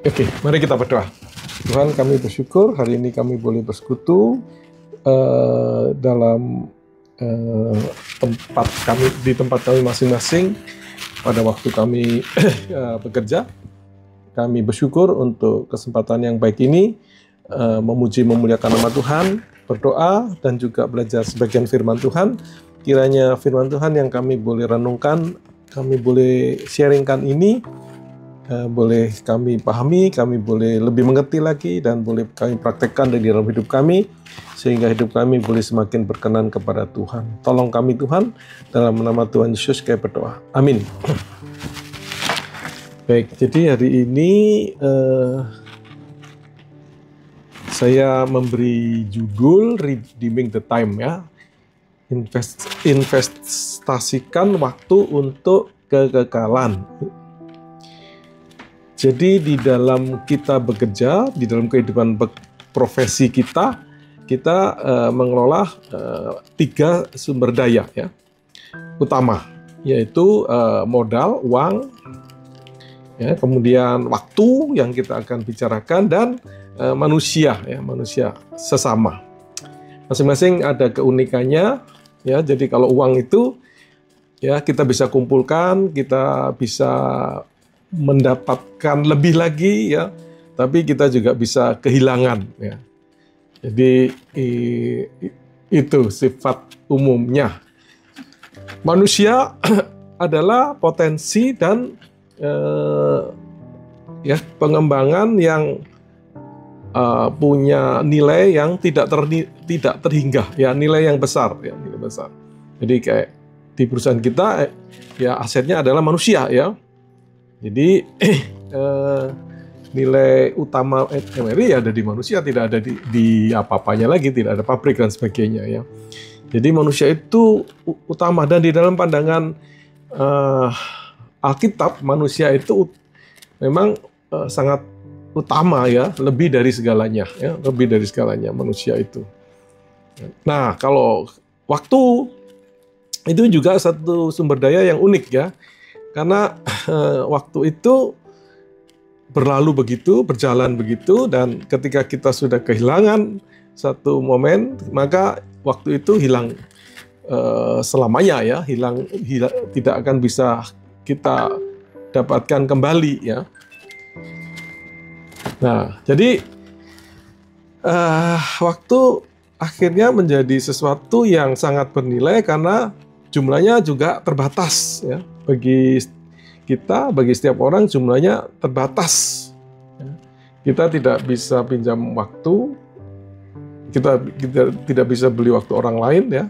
Oke, mari kita berdoa. Tuhan, kami bersyukur hari ini kami boleh bersekutu dalam tempat kami masing-masing pada waktu kami bekerja. Kami bersyukur untuk kesempatan yang baik ini, memuji memuliakan nama Tuhan, berdoa dan juga belajar sebagian firman Tuhan. Kiranya firman Tuhan yang kami boleh renungkan, kami boleh sharingkan ini, boleh kami pahami, kami boleh lebih mengerti lagi, dan boleh kami praktekkan di dalam hidup kami, sehingga hidup kami boleh semakin berkenan kepada Tuhan. Tolong kami Tuhan, dalam nama Tuhan Yesus kami berdoa. Amin. Baik, jadi hari ini saya memberi judul Redeeming the Time, ya. Investasikan waktu untuk kekekalan. Jadi di dalam kita bekerja, di dalam kehidupan profesi kita mengelola 3 sumber daya, ya, utama, yaitu modal, uang, ya, kemudian waktu yang kita akan bicarakan, dan manusia, ya, manusia sesama. Masing-masing ada keunikannya, ya. Jadi kalau uang itu, ya, kita bisa kumpulkan, kita bisa mendapatkan lebih lagi, ya, tapi kita juga bisa kehilangan, ya. Jadi itu sifat umumnya. Manusia adalah potensi dan ya, pengembangan yang punya nilai yang tidak terhingga, ya, nilai yang besar, ya, nilai besar. Jadi kayak di perusahaan kita, ya, asetnya adalah manusia, ya. Jadi nilai utama MRI ada di manusia, tidak ada di apa-apanya lagi, tidak ada pabrik dan sebagainya, ya. Jadi manusia itu utama, dan di dalam pandangan Alkitab, manusia itu memang sangat utama, ya, lebih dari segalanya, ya, lebih dari segalanya manusia itu. Nah, kalau waktu itu juga satu sumber daya yang unik, ya, karena waktu itu berlalu begitu, berjalan begitu, dan ketika kita sudah kehilangan satu momen, maka waktu itu hilang selamanya, ya, hilang, tidak akan bisa kita dapatkan kembali, ya. Nah, jadi waktu akhirnya menjadi sesuatu yang sangat bernilai karena jumlahnya juga terbatas, ya. Bagi kita, bagi setiap orang jumlahnya terbatas, ya. Kita tidak bisa pinjam waktu, kita tidak bisa beli waktu orang lain, ya.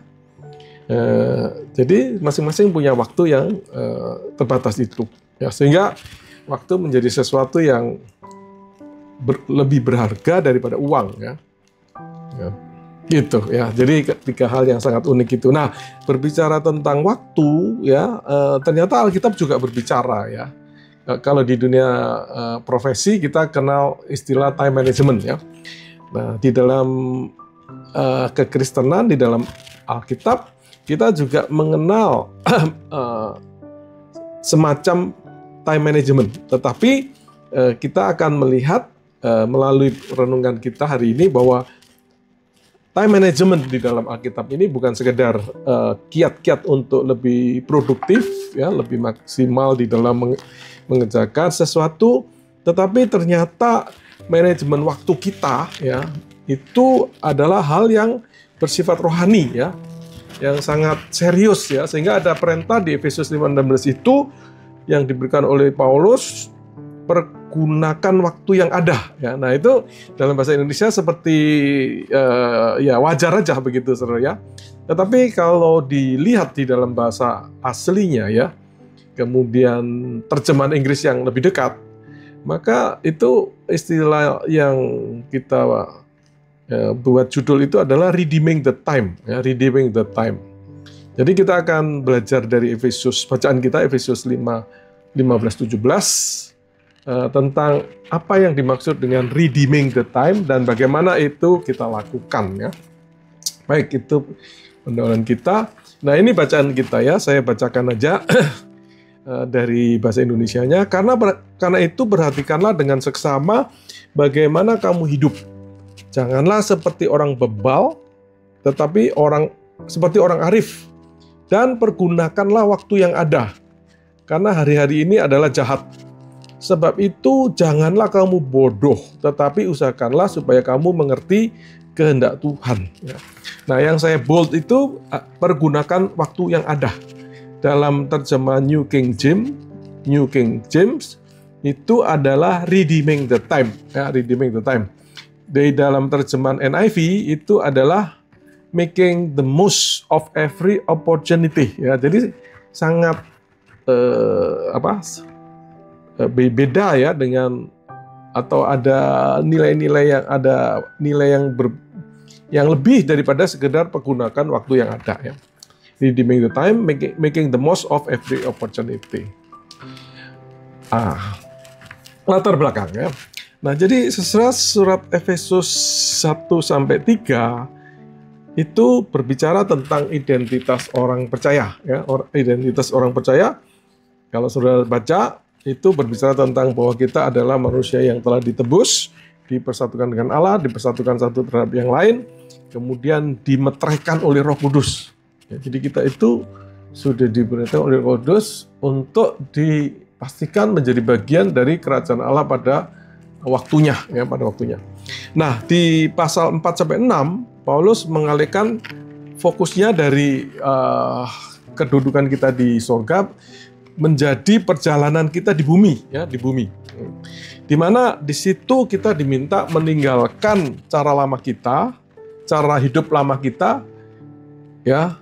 Jadi masing-masing punya waktu yang terbatas itu, ya, sehingga waktu menjadi sesuatu yang lebih berharga daripada uang, ya. Ya, gitu, ya. Jadi 3 hal yang sangat unik itu. Nah, berbicara tentang waktu, ya, ternyata Alkitab juga berbicara, ya. Kalau di dunia profesi kita kenal istilah time management, ya. Nah, di dalam kekristenan, di dalam Alkitab kita juga mengenal semacam time management, tetapi kita akan melihat melalui renungan kita hari ini bahwa time management di dalam Alkitab ini bukan sekedar kiat-kiat untuk lebih produktif, ya, lebih maksimal di dalam mengerjakan sesuatu, tetapi ternyata manajemen waktu kita, ya, itu adalah hal yang bersifat rohani, ya, yang sangat serius, ya, sehingga ada perintah di Efesus 5:16 itu yang diberikan oleh Paulus, pergunakan waktu yang ada, ya. Nah, itu dalam bahasa Indonesia seperti ya, wajar aja begitu, saudara, ya. Tetapi kalau dilihat di dalam bahasa aslinya, ya, kemudian terjemahan Inggris yang lebih dekat, maka itu istilah yang kita buat judul itu adalah redeeming the time, ya, redeeming the time. Jadi kita akan belajar dari Efesus, bacaan kita Efesus 5:15-17 tentang apa yang dimaksud dengan redeeming the time dan bagaimana itu kita lakukan, ya. Baik, itu pendahuluan kita. Nah, ini bacaan kita, ya, saya bacakan aja. dari bahasa Indonesianya. Karena itu perhatikanlah dengan seksama bagaimana kamu hidup. Janganlah seperti orang bebal, tetapi seperti orang arif. Dan pergunakanlah waktu yang ada, karena hari-hari ini adalah jahat. Sebab itu janganlah kamu bodoh, tetapi usahakanlah supaya kamu mengerti kehendak Tuhan. Nah, yang saya bold itu pergunakan waktu yang ada. Dalam terjemahan New King James itu adalah redeeming the time. Ya, redeeming the time. Di dalam terjemahan NIV itu adalah making the most of every opportunity. Ya, jadi sangat beda ya dengan, atau ada nilai-nilai yang lebih daripada sekedar pergunakan waktu yang ada ya. Redeeming the time, making the most of every opportunity. Latar belakang ya. Nah, jadi surat Efesus 1-3 itu berbicara tentang identitas orang percaya ya. Identitas orang percaya, kalau saudara baca, itu berbicara tentang bahwa kita adalah manusia yang telah ditebus, dipersatukan dengan Allah, dipersatukan satu terhadap yang lain, kemudian dimeteraikan oleh Roh Kudus. Ya, jadi kita itu sudah diperintahkan oleh Roh Kudus untuk dipastikan menjadi bagian dari kerajaan Allah pada waktunya, ya, pada waktunya. Nah, di pasal 4-6 Paulus mengalihkan fokusnya dari kedudukan kita di surga menjadi perjalanan kita di bumi, ya, di bumi. Di mana di situ kita diminta meninggalkan cara lama kita, cara hidup lama kita, ya,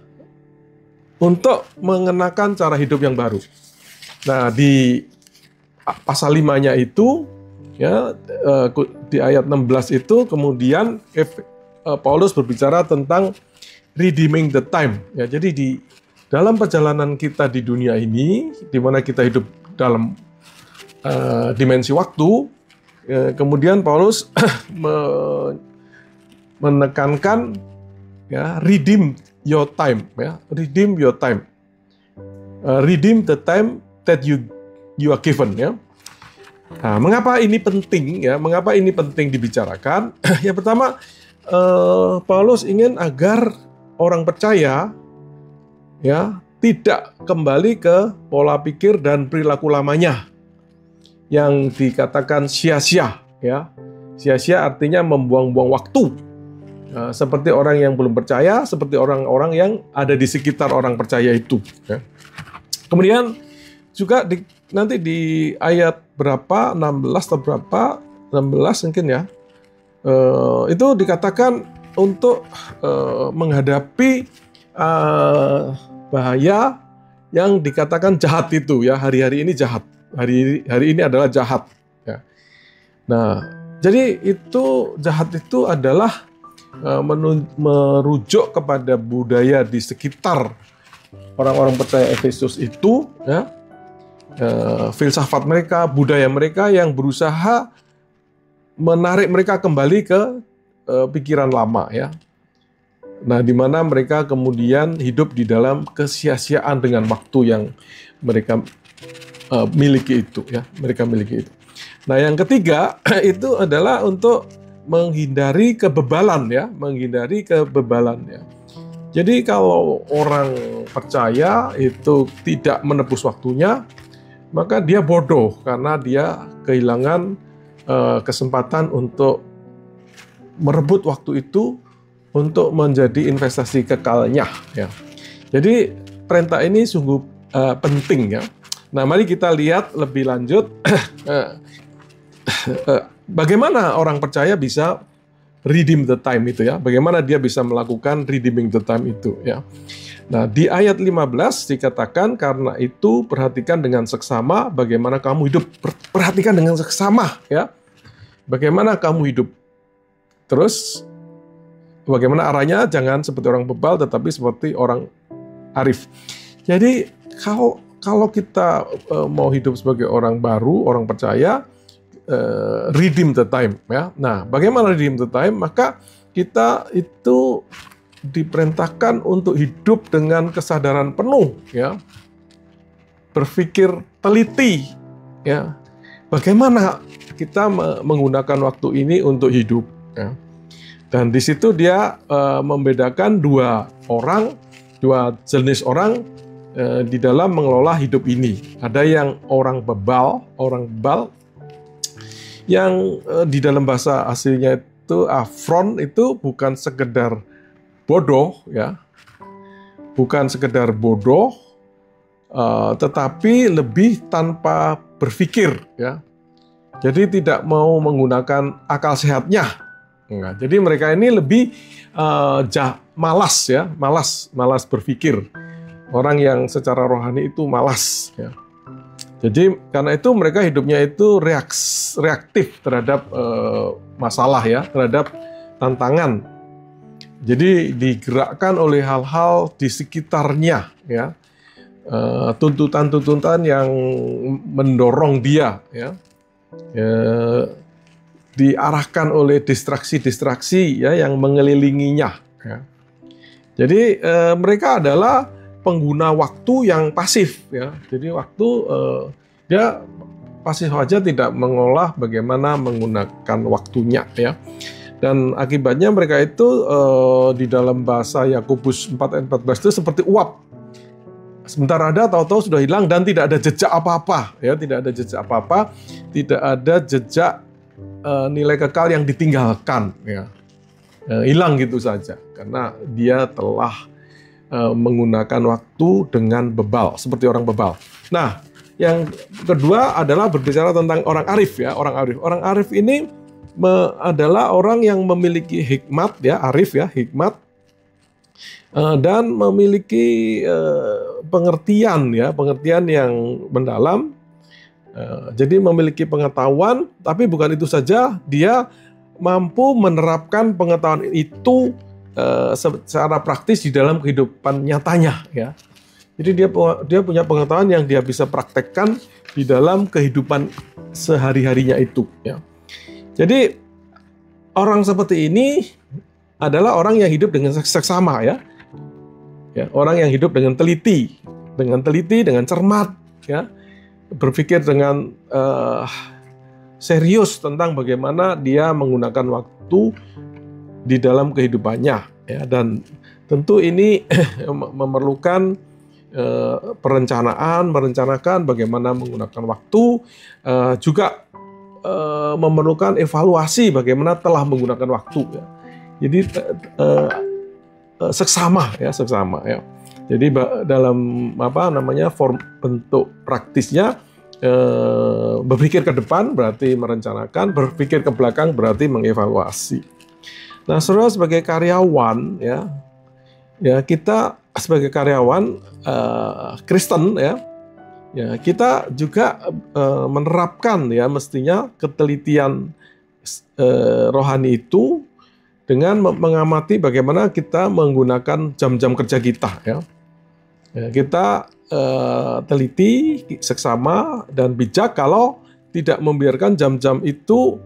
untuk mengenakan cara hidup yang baru. Nah, di pasal 5-nya itu, ya, di ayat 16 itu kemudian Paulus berbicara tentang redeeming the time. Ya, jadi di dalam perjalanan kita di dunia ini, di mana kita hidup dalam dimensi waktu, kemudian Paulus menekankan ya, redeem your time, ya, redeem your time, redeem the time that you are given, ya. Nah, mengapa ini penting, ya? Mengapa ini penting dibicarakan? Yang pertama, Paulus ingin agar orang percaya, ya, tidak kembali ke pola pikir dan perilaku lamanya yang dikatakan sia-sia, ya. Sia-sia artinya membuang-buang waktu, seperti orang yang belum percaya, seperti orang-orang yang ada di sekitar orang percaya itu, ya. Kemudian juga nanti di ayat berapa, 16 atau berapa, 16 mungkin ya, itu dikatakan untuk menghadapi bahaya yang dikatakan jahat itu, ya. Hari-hari ini jahat, hari ini adalah jahat, ya. Nah, jadi itu jahat itu adalah merujuk kepada budaya di sekitar orang-orang percaya Efesus itu, ya. Filsafat mereka, budaya mereka yang berusaha menarik mereka kembali ke pikiran lama, ya. Nah, di mana mereka kemudian hidup di dalam kesia-siaan dengan waktu yang mereka miliki itu, ya. Mereka miliki itu. Nah, yang ketiga itu adalah untuk menghindari kebebalan, ya, menghindari kebebalan, ya. Jadi kalau orang percaya itu tidak menebus waktunya, maka dia bodoh karena dia kehilangan kesempatan untuk merebut waktu itu untuk menjadi investasi kekalnya, ya. Jadi perintah ini sungguh penting, ya. Nah, mari kita lihat lebih lanjut bagaimana orang percaya bisa redeem the time itu, ya. Bagaimana dia bisa melakukan redeeming the time itu, ya. Nah, di ayat 15 dikatakan, karena itu perhatikan dengan seksama bagaimana kamu hidup. Perhatikan dengan seksama, ya. Bagaimana kamu hidup. Terus bagaimana arahnya? Jangan seperti orang bebal, tetapi seperti orang arif. Jadi kalau kita mau hidup sebagai orang baru, orang percaya, redeem the time, ya. Nah, bagaimana redeem the time? Maka kita itu diperintahkan untuk hidup dengan kesadaran penuh, ya. berpikir teliti, ya, bagaimana kita menggunakan waktu ini untuk hidup, ya. Dan di situ dia membedakan dua jenis orang di dalam mengelola hidup ini. Ada yang orang bebal yang di dalam bahasa aslinya itu afron, itu bukan sekedar bodoh, ya, bukan sekedar bodoh, tetapi lebih tanpa berpikir, ya. Jadi tidak mau menggunakan akal sehatnya. Nah, jadi mereka ini lebih malas, ya, malas berpikir. Orang yang secara rohani itu malas, ya. Jadi karena itu mereka hidupnya itu reaktif terhadap masalah, ya, terhadap tantangan. Jadi digerakkan oleh hal-hal di sekitarnya, ya, tuntutan-tuntutan yang mendorong dia, ya, diarahkan oleh distraksi-distraksi, ya, yang mengelilinginya, ya. Jadi mereka adalah pengguna waktu yang pasif, ya. Jadi waktu dia pasif saja, tidak mengolah bagaimana menggunakan waktunya, ya. Dan akibatnya mereka itu di dalam bahasa Yakobus 4 ayat 14 itu seperti uap. Sebentar ada, tahu-tahu sudah hilang dan tidak ada jejak apa-apa, ya, tidak ada jejak apa-apa, tidak ada jejak nilai kekal yang ditinggalkan, ya. Hilang gitu saja karena dia telah menggunakan waktu dengan bebal, seperti orang bebal. Nah, yang kedua adalah berbicara tentang orang arif, ya, Orang arif ini adalah orang yang memiliki hikmat, ya, arif, ya, hikmat, dan memiliki pengertian, ya, pengertian yang mendalam. Jadi memiliki pengetahuan, tapi bukan itu saja, dia mampu menerapkan pengetahuan itu secara praktis di dalam kehidupan nyatanya, ya. Jadi dia punya pengetahuan yang dia bisa praktekkan di dalam kehidupan sehari-harinya itu, ya. Jadi orang seperti ini adalah orang yang hidup dengan seksama, ya. Orang yang hidup dengan teliti, dengan cermat, ya. Berpikir dengan serius tentang bagaimana dia menggunakan waktu di dalam kehidupannya, ya. Dan tentu ini memerlukan merencanakan bagaimana menggunakan waktu, juga memerlukan evaluasi bagaimana telah menggunakan waktu, ya. Jadi seksama, ya. Jadi dalam bentuk praktisnya, berpikir ke depan berarti merencanakan, berpikir ke belakang berarti mengevaluasi. Nah, saudara, sebagai karyawan, ya kita sebagai karyawan Kristen, ya, kita juga menerapkan, ya, mestinya ketelitian rohani itu dengan mengamati bagaimana kita menggunakan jam-jam kerja kita, ya. Kita teliti, seksama, dan bijak kalau tidak membiarkan jam-jam itu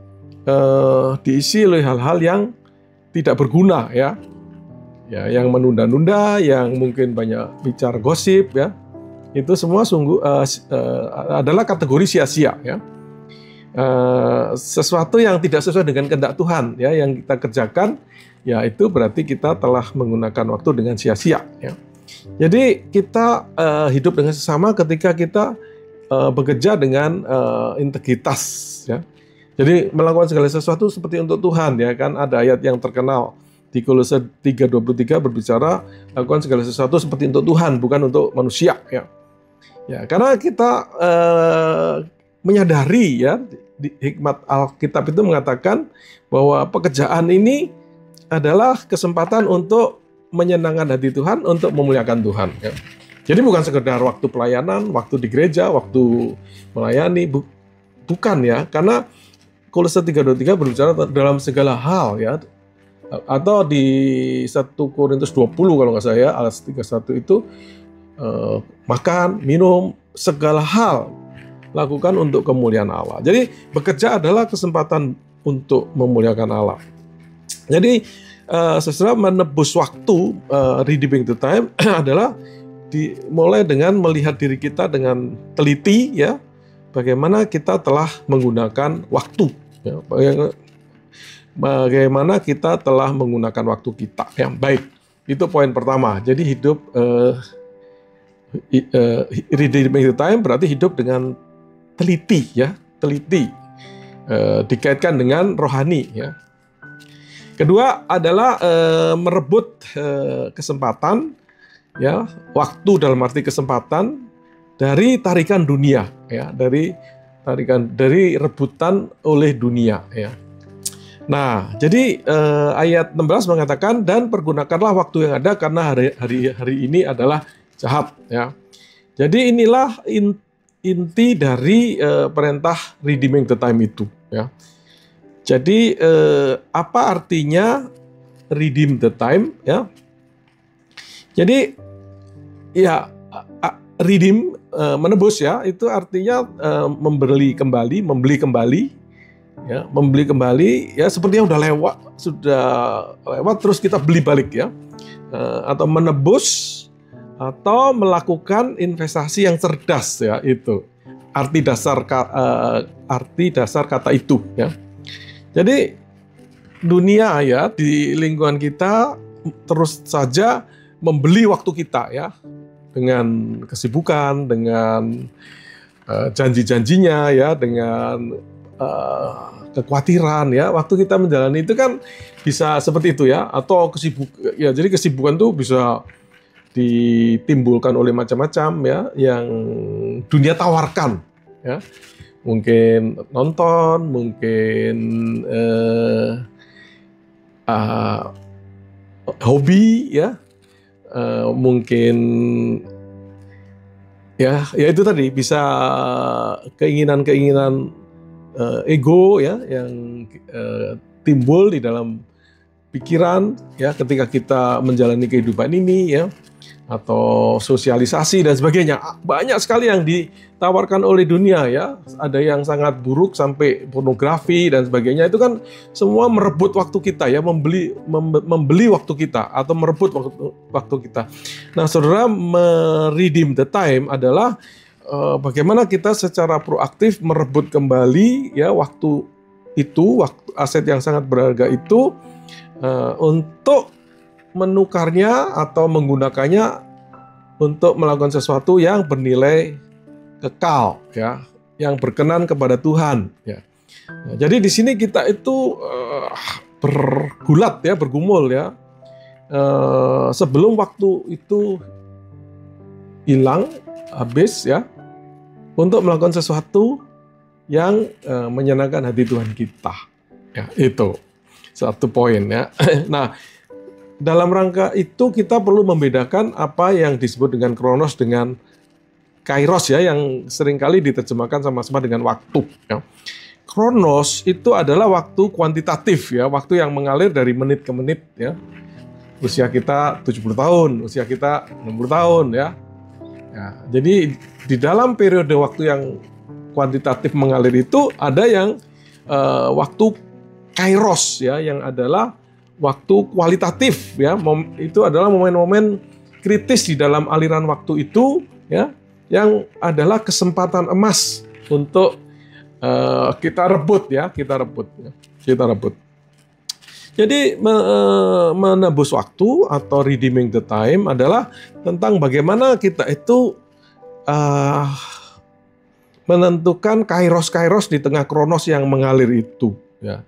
diisi oleh hal-hal yang tidak berguna, ya. Yang menunda-nunda, yang mungkin banyak bicara gosip, ya. Itu semua sungguh adalah kategori sia-sia, ya. Sesuatu yang tidak sesuai dengan kehendak Tuhan, ya, yang kita kerjakan, ya, itu berarti kita telah menggunakan waktu dengan sia-sia, ya. Jadi kita hidup dengan sesama ketika kita bekerja dengan integritas, ya. Jadi melakukan segala sesuatu seperti untuk Tuhan, ya, kan ada ayat yang terkenal di Kolose 3:23 berbicara lakukan segala sesuatu seperti untuk Tuhan, bukan untuk manusia, ya. Karena kita menyadari, ya, di hikmat Alkitab itu mengatakan bahwa pekerjaan ini adalah kesempatan untuk menyenangkan hati Tuhan, untuk memuliakan Tuhan, ya. Jadi bukan sekedar waktu pelayanan, waktu di gereja, waktu melayani, bukan, ya. Karena Kolose 3:23 berbicara dalam segala hal, ya. Atau di 1 Korintus 20 kalau nggak salah, ya, ayat 31 itu makan, minum, segala hal lakukan untuk kemuliaan Allah. Jadi bekerja adalah kesempatan untuk memuliakan Allah. Jadi sesudah menebus waktu, redeeming the time adalah dimulai dengan melihat diri kita dengan teliti, ya, bagaimana kita telah menggunakan waktu, ya, bagaimana kita telah menggunakan waktu kita yang baik. Itu poin pertama. Jadi hidup redeeming the time berarti hidup dengan teliti, ya, teliti, dikaitkan dengan rohani, ya. Kedua adalah merebut kesempatan, ya, waktu dalam arti kesempatan dari tarikan dunia, ya, dari rebutan oleh dunia, ya. Nah, jadi ayat 16 mengatakan, dan pergunakanlah waktu yang ada karena hari ini adalah jahat, ya. Jadi inilah inti dari perintah redeeming the time itu, ya. Jadi apa artinya redeem the time, ya? Jadi ya, redeem, menebus, ya, itu artinya membeli kembali, ya, membeli kembali, ya, sepertinya sudah lewat terus kita beli balik, ya, atau menebus atau melakukan investasi yang cerdas, ya, itu arti dasar kata itu, ya. Jadi dunia, ya, di lingkungan kita terus saja membeli waktu kita, ya, dengan kesibukan, dengan janji-janjinya, ya, dengan kekhawatiran, ya. Waktu kita menjalani itu kan bisa seperti itu, ya, atau ya, jadi kesibukan tuh bisa ditimbulkan oleh macam-macam, ya, yang dunia tawarkan, ya. Mungkin nonton, mungkin hobi, ya, mungkin ya itu tadi bisa keinginan-keinginan ego, ya, yang timbul di dalam pikiran, ya, ketika kita menjalani kehidupan ini, ya, atau sosialisasi dan sebagainya. Banyak sekali yang ditawarkan oleh dunia, ya. Ada yang sangat buruk sampai pornografi dan sebagainya. Itu kan semua merebut waktu kita, ya, membeli waktu kita atau merebut waktu kita. Nah, saudara, redeem the time adalah bagaimana kita secara proaktif merebut kembali, ya, waktu itu, aset yang sangat berharga itu, untuk menukarnya atau menggunakannya untuk melakukan sesuatu yang bernilai kekal, ya, yang berkenan kepada Tuhan, ya. Nah, jadi di sini kita itu bergulat, ya, bergumul, ya, sebelum waktu itu hilang, habis, ya, untuk melakukan sesuatu yang menyenangkan hati Tuhan kita, ya. Itu satu poin, ya. Nah, dalam rangka itu kita perlu membedakan apa yang disebut dengan kronos dengan kairos, ya, yang seringkali diterjemahkan sama-sama dengan waktu, ya. Kronos itu adalah waktu kuantitatif, ya, waktu yang mengalir dari menit ke menit, ya. Usia kita 70 tahun, usia kita 60 tahun, ya. Ya, jadi di dalam periode waktu yang kuantitatif mengalir itu ada yang waktu kairos, ya, yang adalah waktu kualitatif, ya. Itu adalah momen-momen kritis di dalam aliran waktu itu, ya, yang adalah kesempatan emas untuk kita rebut, ya, kita rebut. Jadi menebus waktu atau redeeming the time adalah tentang bagaimana kita itu menentukan kairos di tengah kronos yang mengalir itu, ya.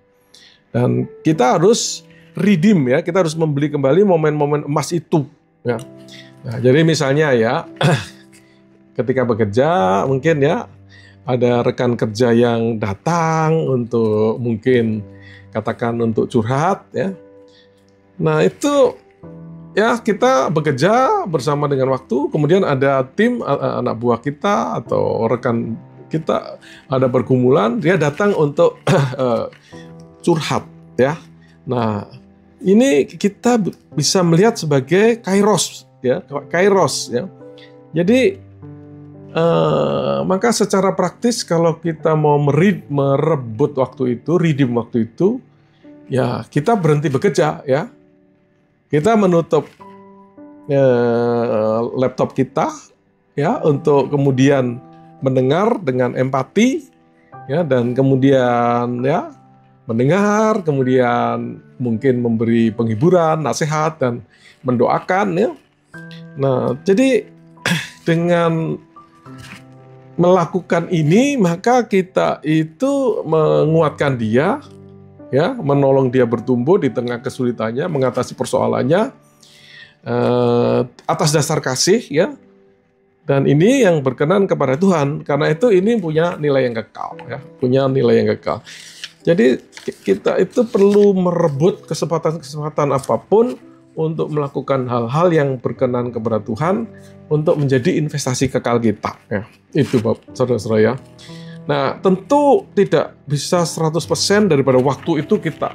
Dan kita harus redeem, ya, kita harus membeli kembali momen-momen emas itu, ya. Nah, jadi misalnya, ya, ketika bekerja mungkin, ya, ada rekan kerja yang datang untuk mungkin katakan untuk curhat, ya. Nah, itu, ya, kita bekerja bersama dengan waktu, kemudian ada tim anak buah kita atau rekan kita, ada pergumulan, dia datang untuk curhat, ya. Nah, ini kita bisa melihat sebagai kairos, ya, kairos, ya. Jadi maka secara praktis kalau kita mau merebut waktu itu, redeem waktu itu, ya, kita berhenti bekerja, ya. Kita menutup laptop kita, ya, untuk kemudian mendengar dengan empati, ya, dan kemudian ya mendengar, kemudian mungkin memberi penghiburan, nasihat, dan mendoakan, ya. Nah, jadi dengan melakukan ini maka kita itu menguatkan dia, ya, menolong dia bertumbuh di tengah kesulitannya, mengatasi persoalannya atas dasar kasih, ya. Dan ini yang berkenan kepada Tuhan. Karena itu ini punya nilai yang kekal, ya, punya nilai yang kekal. Jadi kita itu perlu merebut kesempatan-kesempatan apapun untuk melakukan hal-hal yang berkenan kepada Tuhan untuk menjadi investasi kekal kita, ya. Itu saudara-saudara, ya. Nah, tentu tidak bisa 100% daripada waktu itu kita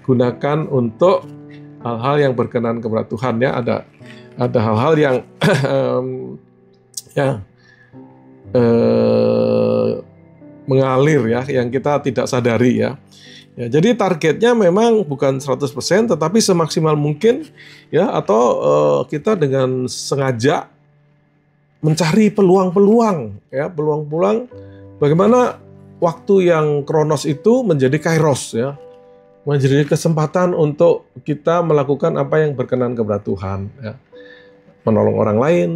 gunakan untuk hal-hal yang berkenan kepada Tuhan, ya. Ada hal-hal yang ya mengalir, ya, yang kita tidak sadari, ya. Ya, jadi targetnya memang bukan 100%, tetapi semaksimal mungkin, ya, atau kita dengan sengaja mencari peluang-peluang, ya, peluang-peluang bagaimana waktu yang kronos itu menjadi kairos, ya, menjadi kesempatan untuk kita melakukan apa yang berkenan kepada Tuhan, ya. Menolong orang lain,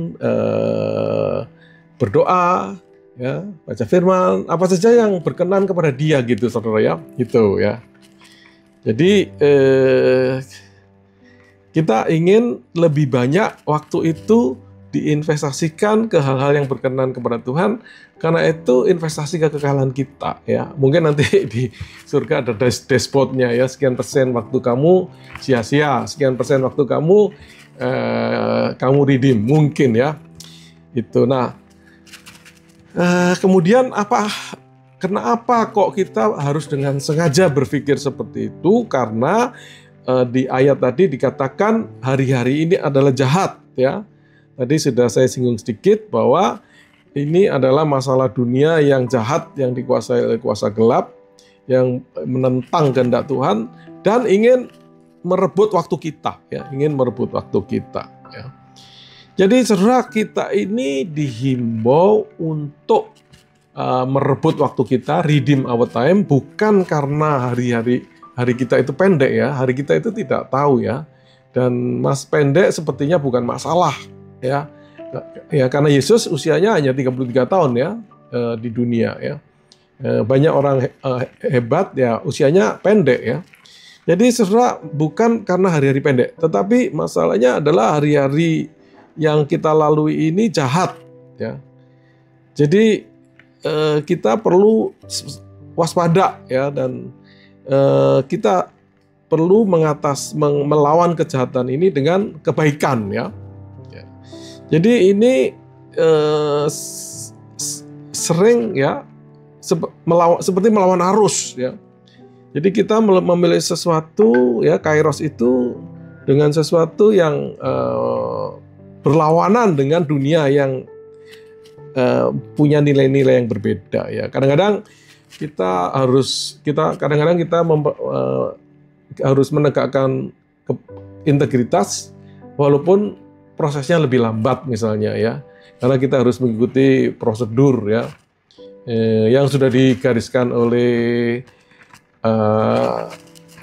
berdoa, ya, baca firman, apa saja yang berkenan kepada Dia, gitu, saudara, ya, gitu, ya. Jadi kita ingin lebih banyak waktu itu diinvestasikan ke hal-hal yang berkenan kepada Tuhan, karena itu investasi kekekalan kita, ya. Mungkin nanti di surga ada dashboardnya, ya, sekian persen waktu kamu sia-sia, sekian persen waktu kamu redeem, mungkin, ya, itu. Nah, kemudian kenapa kok kita harus dengan sengaja berpikir seperti itu? Karena di ayat tadi dikatakan hari-hari ini adalah jahat, ya. Tadi sudah saya singgung sedikit bahwa ini adalah masalah dunia yang jahat, yang dikuasai oleh kuasa gelap, yang menentang kehendak Tuhan dan ingin merebut waktu kita, ya, ingin merebut waktu kita, ya. Jadi saudara, kita ini dihimbau untuk merebut waktu kita, redeem our time, bukan karena hari kita itu pendek, ya. Hari kita itu tidak tahu, ya. Dan pendek sepertinya bukan masalah, ya. Ya, karena Yesus usianya hanya 33 tahun, ya, di dunia, ya. Banyak orang hebat, ya, usianya pendek, ya. Jadi saudara, bukan karena hari-hari pendek, tetapi masalahnya adalah hari-hari yang kita lalui ini jahat, ya. Jadi kita perlu waspada, ya, dan kita perlu melawan kejahatan ini dengan kebaikan, ya. Jadi ini sering, ya, seperti melawan arus, ya. Jadi kita memilih sesuatu, ya, kairos itu dengan sesuatu yang berlawanan dengan dunia yang punya nilai-nilai yang berbeda, ya. Kadang-kadang kita harus menegakkan integritas walaupun prosesnya lebih lambat, misalnya, ya, karena kita harus mengikuti prosedur, ya, yang sudah digariskan oleh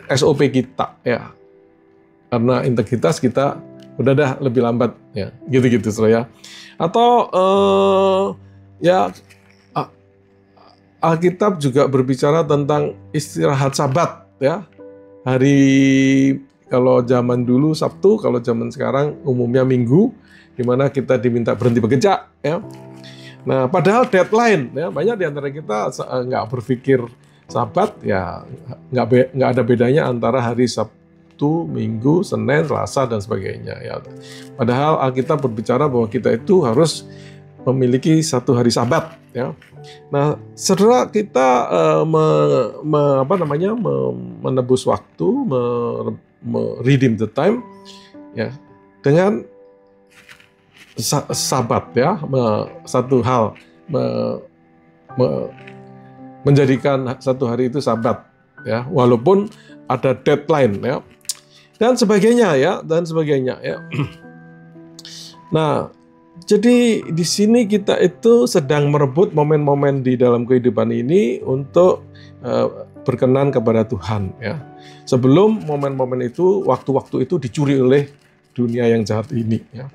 SOP kita, ya. Karena integritas kita udah lebih lambat, ya, gitu-gitu, ya. Atau ya, Alkitab juga berbicara tentang istirahat Sabat, ya. Kalau zaman dulu Sabtu, kalau zaman sekarang umumnya Minggu, di mana kita diminta berhenti bekerja, ya. Nah, padahal deadline, ya, banyak di antara kita nggak berpikir Sabat, ya, nggak ada bedanya antara hari Sabtu, Minggu, Senin, Selasa, dan sebagainya, ya. Padahal Alkitab berbicara bahwa kita itu harus memiliki satu hari Sabat, ya. Nah, saudara, kita menebus waktu, redeem the time, ya, dengan Sabat, ya, satu hal, menjadikan satu hari itu Sabat, ya, walaupun ada deadline, ya. dan sebagainya ya, dan sebagainya ya. Nah, jadi di sini kita itu sedang merebut momen-momen di dalam kehidupan ini untuk berkenan kepada Tuhan ya. Sebelum momen-momen itu, waktu-waktu itu dicuri oleh dunia yang jahat ini ya.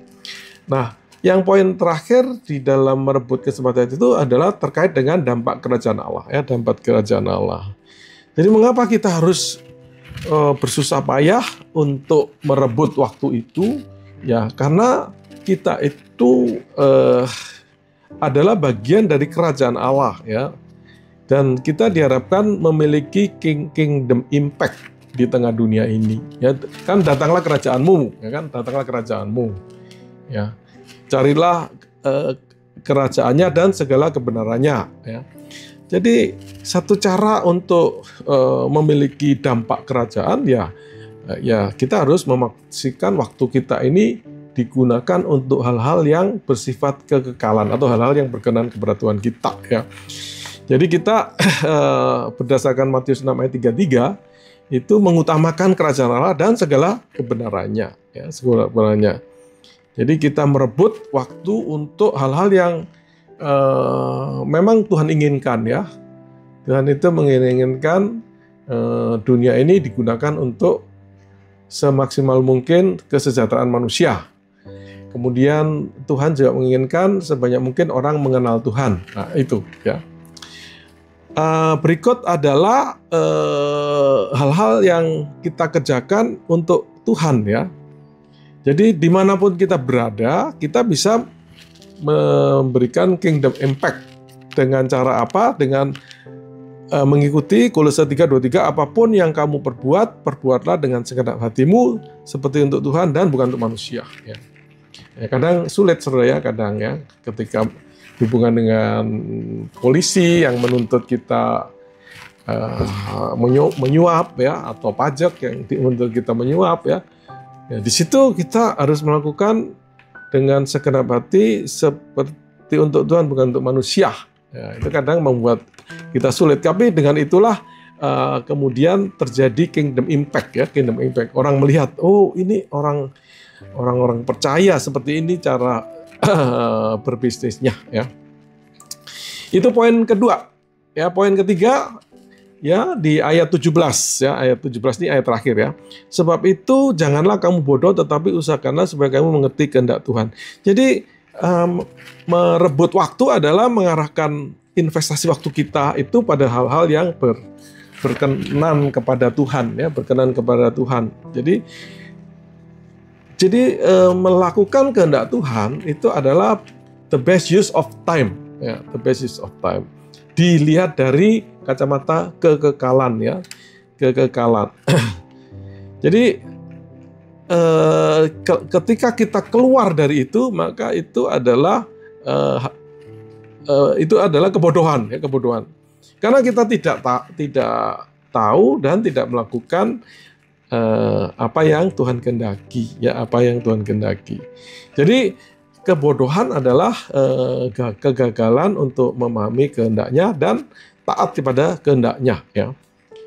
Nah, yang poin terakhir di dalam merebut kesempatan itu adalah terkait dengan dampak kerajaan Allah ya, dampak kerajaan Allah. Jadi mengapa kita harus bersusah payah untuk merebut waktu itu? Ya, karena kita itu adalah bagian dari kerajaan Allah ya. Dan kita diharapkan memiliki kingdom impact di tengah dunia ini. Ya, kan datanglah kerajaanmu, ya kan? Datanglah kerajaanmu. Ya. Carilah kerajaannya dan segala kebenarannya ya. Jadi satu cara untuk memiliki dampak kerajaan ya kita harus memaksikan waktu kita ini digunakan untuk hal-hal yang bersifat kekekalan atau hal-hal yang berkenan kepada Tuhan kita ya. Jadi kita berdasarkan Matius 6 ayat 33 itu mengutamakan kerajaan Allah dan segala kebenarannya ya, segala kebenarannya. Jadi kita merebut waktu untuk hal-hal yang memang Tuhan inginkan ya. Tuhan itu menginginkan dunia ini digunakan untuk semaksimal mungkin kesejahteraan manusia. Kemudian Tuhan juga menginginkan sebanyak mungkin orang mengenal Tuhan. Nah itu ya. Berikut adalah hal-hal yang kita kerjakan untuk Tuhan ya. Jadi dimanapun kita berada, kita bisa memberikan kingdom impact dengan cara apa? Dengan mengikuti Kolose 3:23, apapun yang kamu perbuat, perbuatlah dengan segenap hatimu seperti untuk Tuhan dan bukan untuk manusia. Ya, kadang sulit saudara ya, kadang ya, ketika hubungan dengan polisi yang menuntut kita menyuap ya, atau pajak yang menuntut kita menyuap ya. Ya, di situ kita harus melakukan dengan segenap hati seperti untuk Tuhan bukan untuk manusia. Ya, itu kadang membuat kita sulit. Tapi dengan itulah kemudian terjadi kingdom impact ya, kingdom impact. Orang melihat, oh ini orang-orang percaya seperti ini cara berbisnisnya ya. Itu poin kedua. Ya, poin ketiga ya di ayat 17 ya, ayat 17 ini ayat terakhir ya. Sebab itu janganlah kamu bodoh tetapi usahakanlah supaya kamu mengerti kehendak Tuhan. Jadi merebut waktu adalah mengarahkan investasi waktu kita itu pada hal-hal yang berkenan kepada Tuhan ya, berkenan kepada Tuhan. Jadi melakukan kehendak Tuhan itu adalah the best use of time ya, the best use of time. Dilihat dari kacamata kekekalan ya, kekekalan. Jadi ketika kita keluar dari itu, maka itu adalah kebodohan ya, kebodohan. Karena kita tidak tahu dan tidak melakukan apa yang Tuhan kehendaki ya, apa yang Tuhan kehendaki. Jadi kebodohan adalah kegagalan untuk memahami kehendaknya dan taat kepada kehendaknya ya.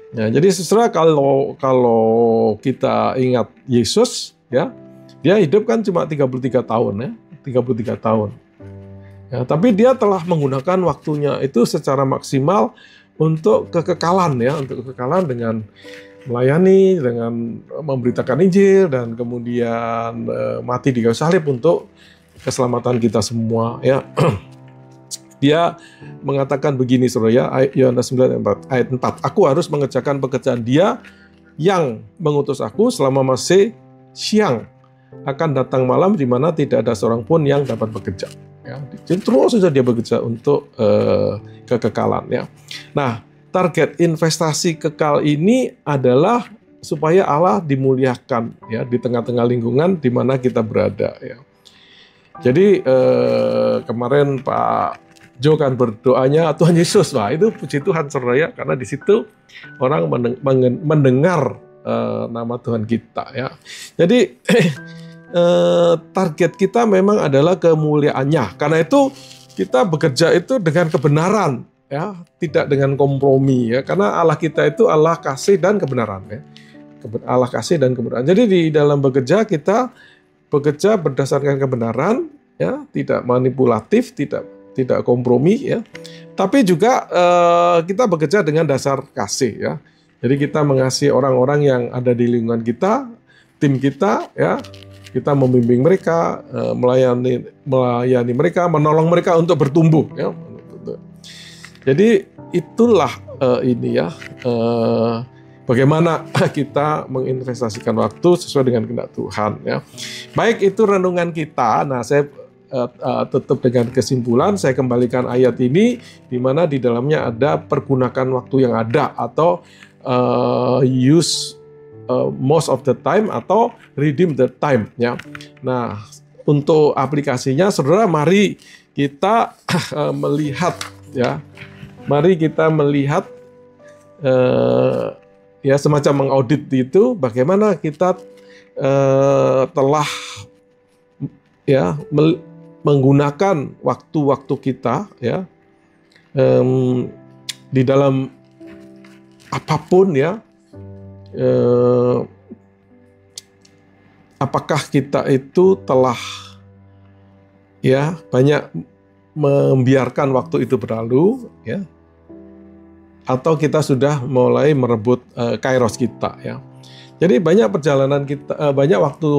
Nah, jadi saudara, kalau kita ingat Yesus ya, dia hidup kan cuma 33 tahun ya, 33 tahun. Ya, tapi dia telah menggunakan waktunya itu secara maksimal untuk kekekalan ya, untuk kekekalan dengan melayani, dengan memberitakan Injil dan kemudian mati di kayu salib untuk keselamatan kita semua ya. Dia mengatakan begini saudara ya, Yohanes 9 ayat 4. Aku harus mengerjakan pekerjaan Dia yang mengutus aku selama masih siang. Akan datang malam di mana tidak ada seorang pun yang dapat bekerja. Ya, jadi terus saja dia bekerja untuk kekekalan ya. Nah, target investasi kekal ini adalah supaya Allah dimuliakan ya di tengah-tengah lingkungan di mana kita berada ya. Jadi kemarin Pak Jo kan berdoanya Tuhan Yesus, wah itu puji Tuhan saudara ya, karena di situ orang mendengar nama Tuhan kita ya. Jadi target kita memang adalah kemuliaannya. Karena itu kita bekerja itu dengan kebenaran ya, tidak dengan kompromi ya. Karena Allah kita itu Allah kasih dan kebenaran ya. Allah kasih dan kebenaran. Jadi di dalam bekerja kita bekerja berdasarkan kebenaran, ya, tidak manipulatif, tidak kompromi, ya. Tapi juga kita bekerja dengan dasar kasih, ya. Jadi kita mengasihi orang-orang yang ada di lingkungan kita, tim kita, ya. Kita membimbing mereka, melayani mereka, menolong mereka untuk bertumbuh, ya. Jadi itulah ini, ya. Bagaimana kita menginvestasikan waktu sesuai dengan kehendak Tuhan, ya. Baik, itu renungan kita. Nah, saya tutup dengan kesimpulan. Saya kembalikan ayat ini, di mana di dalamnya ada pergunakan waktu yang ada, atau use most of the time, atau redeem the time, ya. Nah, untuk aplikasinya, saudara, mari kita melihat, ya. Mari kita melihat, ya, semacam mengaudit itu bagaimana kita telah, ya, menggunakan waktu-waktu kita, ya, di dalam apapun, ya. Apakah kita itu telah, ya, banyak membiarkan waktu itu berlalu, ya, atau kita sudah mulai merebut kairos kita, ya. Jadi banyak perjalanan kita, banyak waktu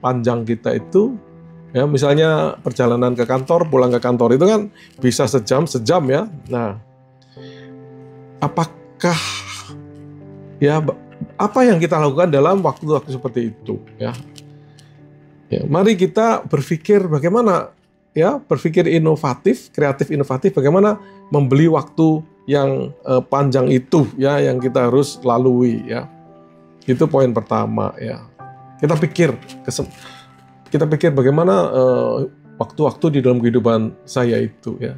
panjang kita itu, ya, misalnya perjalanan ke kantor, pulang ke kantor itu kan bisa sejam, ya. Nah, apakah, ya, apa yang kita lakukan dalam waktu-waktu seperti itu, ya? Ya, mari kita berpikir bagaimana, ya, berpikir inovatif, kreatif inovatif, bagaimana membeli waktu yang panjang itu, ya, yang kita harus lalui, ya. Itu poin pertama, ya. Kita pikir bagaimana waktu-waktu di dalam kehidupan saya itu, ya.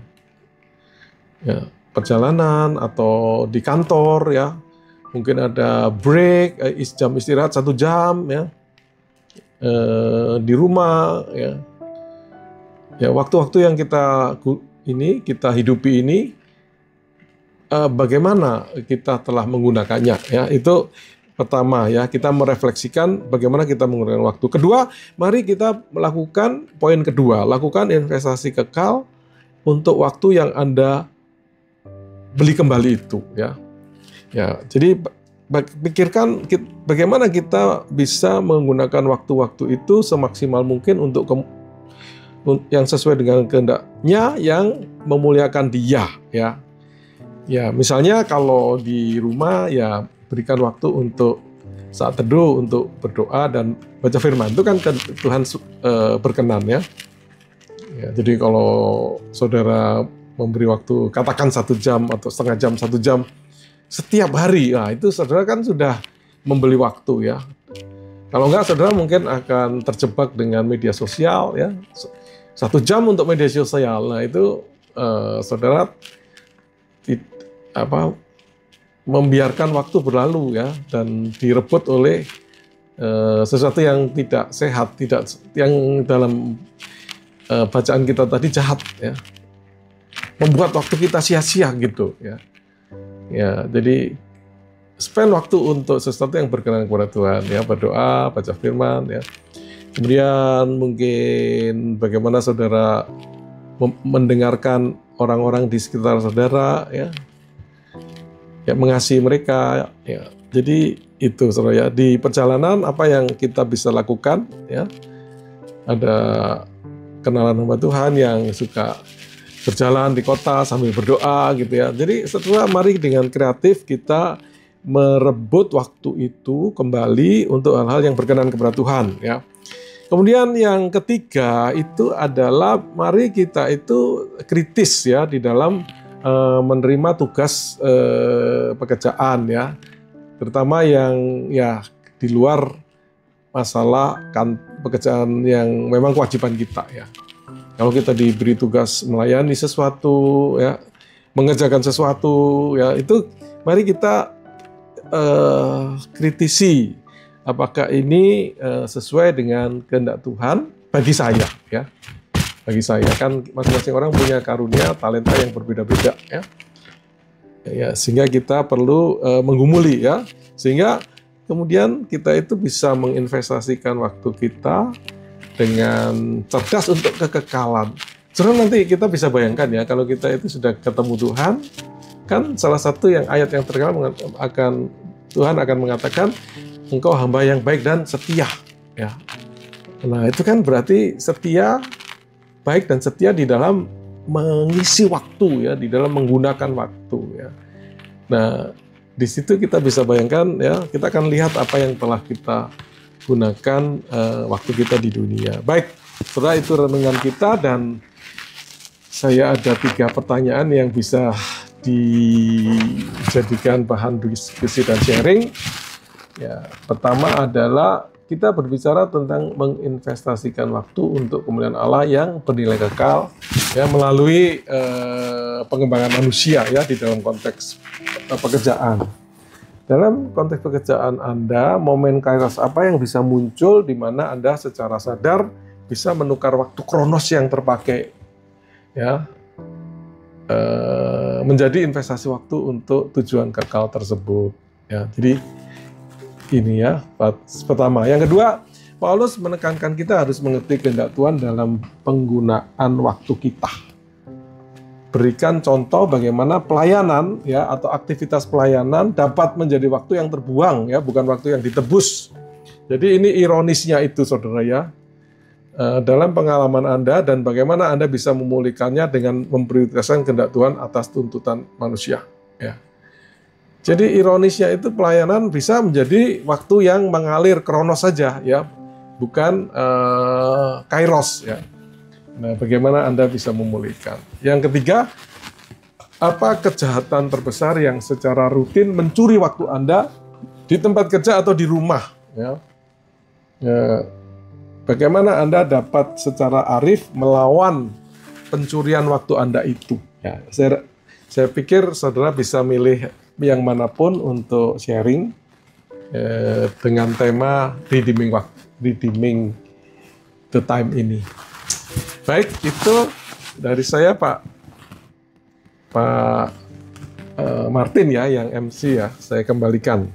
Ya, perjalanan atau di kantor, ya. Mungkin ada break, jam istirahat 1 jam, ya. Di rumah, ya. Ya, waktu-waktu yang kita hidupi ini, bagaimana kita telah menggunakannya, ya. Itu pertama, ya, kita merefleksikan bagaimana kita menggunakan waktu. Kedua, mari kita melakukan poin kedua, lakukan investasi kekal untuk waktu yang Anda beli kembali itu, ya. Ya, jadi pikirkan bagaimana kita bisa menggunakan waktu-waktu itu semaksimal mungkin untuk yang sesuai dengan kehendaknya, yang memuliakan Dia, ya. Ya, misalnya kalau di rumah, ya, berikan waktu untuk saat teduh, untuk berdoa dan baca firman. Itu kan Tuhan berkenan, ya. Ya, jadi kalau saudara memberi waktu, katakan 1 jam atau setengah jam, 1 jam setiap hari, nah itu saudara kan sudah membeli waktu, ya. Kalau enggak, saudara mungkin akan terjebak dengan media sosial, ya. 1 jam untuk media sosial, nah itu saudara membiarkan waktu berlalu, ya, dan direbut oleh sesuatu yang tidak sehat, yang dalam bacaan kita tadi jahat, ya, membuat waktu kita sia-sia gitu, ya. Ya, jadi spend waktu untuk sesuatu yang berkenan kepada Tuhan, ya, berdoa, baca firman, ya. Kemudian mungkin bagaimana saudara mendengarkan orang-orang di sekitar saudara, ya. Ya, mengasihi mereka, ya. Jadi itu, saudara, ya, di perjalanan apa yang kita bisa lakukan, ya. Ada kenalan hamba Tuhan yang suka berjalan di kota sambil berdoa, gitu, ya. Jadi setelah, mari dengan kreatif kita merebut waktu itu kembali untuk hal-hal yang berkenan kepada Tuhan, ya. Kemudian yang ketiga itu adalah mari kita itu kritis, ya, di dalam menerima tugas pekerjaan, ya. Terutama yang, ya, di luar masalah pekerjaan yang memang kewajiban kita, ya. Kalau kita diberi tugas melayani sesuatu, ya, mengerjakan sesuatu, ya, itu mari kita kritisi apakah ini sesuai dengan kehendak Tuhan bagi saya, ya. Bagi saya, kan masing-masing orang punya karunia, talenta yang berbeda-beda, ya. Ya, sehingga kita perlu menggumuli, ya. Sehingga kemudian kita itu bisa menginvestasikan waktu kita dengan cerdas untuk kekekalan. Sebenarnya nanti kita bisa bayangkan ya, kalau kita itu sudah ketemu Tuhan, kan salah satu yang ayat yang terkenal Tuhan akan mengatakan, engkau hamba yang baik dan setia. Ya. Nah itu kan berarti setia, baik dan setia di dalam mengisi waktu ya, di dalam menggunakan waktu ya. Nah di situ kita bisa bayangkan ya, kita akan lihat apa yang telah kita gunakan waktu kita di dunia. Baik, setelah itu renungan kita, dan saya ada 3 pertanyaan yang bisa dijadikan bahan diskusi dan sharing. Ya, pertama adalah kita berbicara tentang menginvestasikan waktu untuk kemuliaan Allah yang bernilai kekal, ya, melalui pengembangan manusia ya di dalam konteks pekerjaan. Dalam konteks pekerjaan Anda, momen kairos apa yang bisa muncul di mana Anda secara sadar bisa menukar waktu kronos yang terpakai, ya, menjadi investasi waktu untuk tujuan kekal tersebut. Ya, jadi ini ya, pertama. Yang kedua, Paulus menekankan kita harus mengerti kehendak Tuhan dalam penggunaan waktu kita. Berikan contoh bagaimana pelayanan ya atau aktivitas pelayanan dapat menjadi waktu yang terbuang ya, bukan waktu yang ditebus. Jadi ini ironisnya itu saudara ya. Dalam pengalaman Anda dan bagaimana Anda bisa memulihkannya dengan memprioritaskan kehendak Tuhan atas tuntutan manusia ya. Jadi ironisnya itu pelayanan bisa menjadi waktu yang mengalir kronos saja ya, bukan kairos ya. Nah, bagaimana Anda bisa memulihkan? Yang ketiga, apa kejahatan terbesar yang secara rutin mencuri waktu Anda di tempat kerja atau di rumah? Ya. Bagaimana Anda dapat secara arif melawan pencurian waktu Anda itu? Ya, saya pikir saudara bisa milih yang manapun untuk sharing dengan tema redeeming the time ini. Baik, itu dari saya Pak Martin ya, yang MC ya, saya kembalikan.